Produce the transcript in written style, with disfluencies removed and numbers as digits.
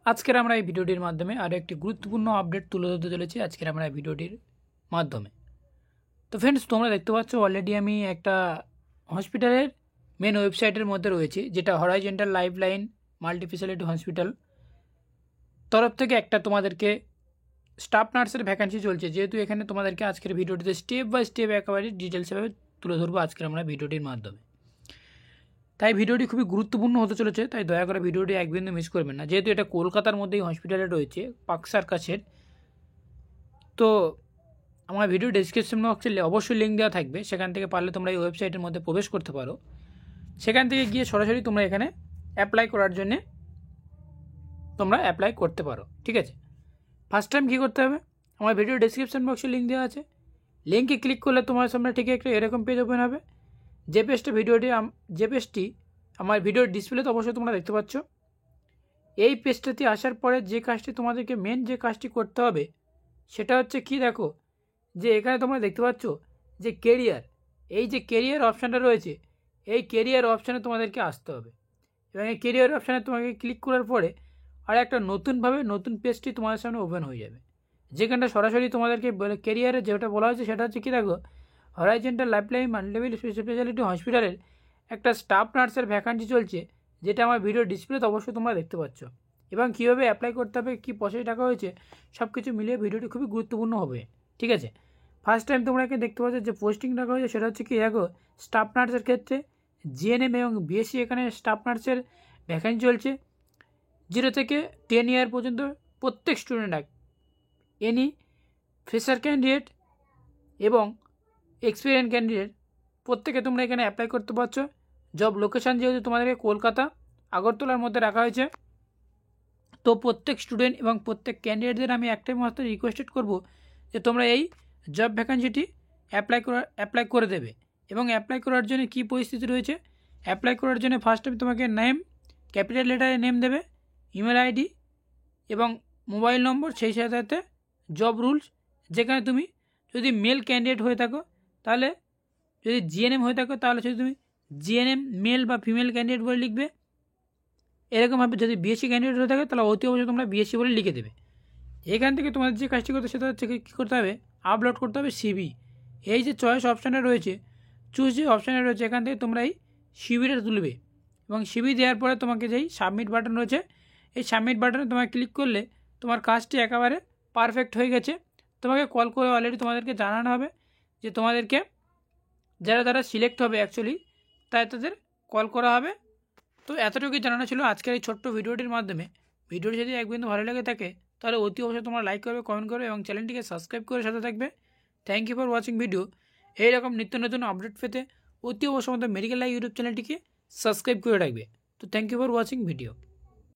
আজকের আমরা এই ভিডিওটির মাধ্যমে আরও একটি গুরুত্বপূর্ণ আপডেট তুলে ধরতে চলেছি আজকের আমরা এই ভিডিওটির মাধ্যমে। তো ফ্রেন্ডস, তোমরা দেখতে পাচ্ছ অলরেডি আমি একটা হসপিটালের মেন ওয়েবসাইটের মধ্যে রয়েছি, যেটা হরাইজন্টাল লাইফলাইন মাল্টিস্পেশালিটি হসপিটাল তরফ থেকে একটা তোমাদেরকে স্টাফ নার্সের ভ্যাকান্সি চলছে। যেহেতু এখানে তোমাদেরকে আজকের ভিডিওটিতে স্টেপ বাই স্টেপ একেবারে ডিটেলসভাবে তুলে ধরবো আজকের আমরা ভিডিওটির মাধ্যমে। তাই ভিডিওটি খুবই গুরুত্বপূর্ণ হতে চলেছে, তাই দয়া করে ভিডিওটি এক বিন্দু মিস করবেন না। যেহেতু এটা কলকাতার মধ্যেই হসপিটালে রয়েছে, পাকসার কাছের, তো আমার ভিডিও ডেসক্রিপশন বক্সে অবশ্যই লিঙ্ক দেওয়া থাকবে, সেখান থেকে পারলে তোমরা এই ওয়েবসাইটের মধ্যে প্রবেশ করতে পারো। সেখান থেকে গিয়ে সরাসরি তোমরা এখানে অ্যাপ্লাই করার জন্যে তোমরা অ্যাপ্লাই করতে পারো। ঠিক আছে, ফার্স্ট টাইম কী করতে হবে, আমার ভিডিও ডেসক্রিপশন বক্সে লিঙ্ক দেওয়া আছে, লিঙ্কে ক্লিক করলে তোমার সামনে ঠিক একটা এরকম পেজ ওপেন হবে। যে পেজটি আমার ভিডিওর ডিসপ্লেতে অবশ্যই তোমরা দেখতে পাচ্ছ। এই পেজটাতে আসার পরে যে কাজটি তোমাদেরকে মেন যে কাজটি করতে হবে সেটা হচ্ছে কি, দেখো যে এখানে তোমরা দেখতে পাচ্ছ যে কেরিয়ার, এই যে কেরিয়ার অপশানটা রয়েছে, এই কেরিয়ার অপশানে তোমাদেরকে আসতে হবে এবং এই কেরিয়ার অপশানে তোমাকে ক্লিক করার পরে আর একটা নতুন পেজটি তোমাদের সামনে ওপেন হয়ে যাবে, যেখানটা সরাসরি তোমাদেরকে কেরিয়ারে যেটা বলা হয়েছে সেটা হচ্ছে কি, দেখো হরাইজন্টাল লাইফলাইন মাল্টিস্পেশালিটি হসপিটালের একটা স্টাফ নার্সের ভ্যাকান্সি চলছে, যেটা আমার ভিডিও ডিসপ্লেতে অবশ্যই তোমরা দেখতে পাচ্ছ। এবং কীভাবে অ্যাপ্লাই করতে হবে, কী প্রসেস টাকা হয়েছে, সব কিছু মিলিয়ে ভিডিওটি খুবই গুরুত্বপূর্ণ হবে। ঠিক আছে, ফার্স্ট টাইম তোমরা এখানে দেখতে পাচ্ছ যে পোস্টিং টাকা হয়েছে, সেটা হচ্ছে কি, দেখো স্টাফ নার্সের ক্ষেত্রে জিএনএম এবং বিএসসি এখানে স্টাফ নার্সের ভ্যাকান্সি চলছে। 0 থেকে 10 ইয়ার পর্যন্ত প্রত্যেক স্টুডেন্ট এনি ফ্রেশার ক্যান্ডিডেট এবং এক্সপিরিয়েন্স ক্যান্ডিডেট প্রত্যেকে তোমরা এখানে অ্যাপ্লাই করতে পারছো। জব লোকেশান যেহেতু তোমাদেরকে কলকাতা আগরতলার মধ্যে রাখা হয়েছে, তো প্রত্যেক স্টুডেন্ট এবং প্রত্যেক ক্যান্ডিডেটদের আমি একটাই মাত্র রিকোয়েস্টেড করব যে তোমরা এই জব ভ্যাকান্সিটি অ্যাপ্লাই করে দেবে। এবং অ্যাপ্লাই করার জন্য কী পরিস্থিতি রয়েছে, অ্যাপ্লাই করার জন্য ফার্স্ট টাইম তোমাকে নেম, ক্যাপিটাল লেটারে নেম দেবে, ইমেল আইডি এবং মোবাইল নম্বর, সেই সাথে জব রুলস, যেখানে তুমি যদি মেল ক্যান্ডিডেট হয়ে থাকো তাহলে, যদি জিএনএম হয়ে থাকো তাহলে যদি তুমি জিএনএম মেল বা ফিমেল ক্যান্ডিডেট বলে লিখবে। এরকমভাবে যদি বিএসসি ক্যান্ডিডেট হয়ে থাকে তাহলে অতি অবশ্যই তোমরা বিএসসি বলে লিখে দেবে। এখান থেকে তোমাদের যে কাজটি করতে সেটা হচ্ছে কী করতে হবে, আপলোড করতে হবে সিভি। এই যে চয়েস অপশানটা রয়েছে, চুজ যে অপশানটা রয়েছে, এখান থেকে তোমরা এই সিভিটা তুলবে এবং সিভি দেওয়ার পরে তোমাকে যেই সাবমিট বাটন রয়েছে, এই সাবমিট বাটনে তোমাকে ক্লিক করলে তোমার কাজটি একেবারে পারফেক্ট হয়ে গেছে। তোমাকে কল করে অলরেডি তোমাদেরকে জানানো হবে যে তোমাদেরকে যারা সিলেক্ট হবে অ্যাকচুয়ালি তাদের কল করা হবে। তো এতটুকুই জানানো ছিল আজকের এই ছোট্ট ভিডিওটির মাধ্যমে। ভিডিওটি যদি এক বিন্দু ভালো লেগে থাকে তাহলে অতি অবশ্যই তোমরা লাইক করবে, কমেন্ট করবে এবং চ্যানেলটিকে সাবস্ক্রাইব করে সাথে থাকবে। Thank you for watching video. এইরকম নিত্য নতুন আপডেট পেতে অতি অবশ্যই আমাদের মেডিকেল লাইভ ইউটিউব চ্যানেলটিকে সাবস্ক্রাইব করে রাখবে। তো thank you for watching video.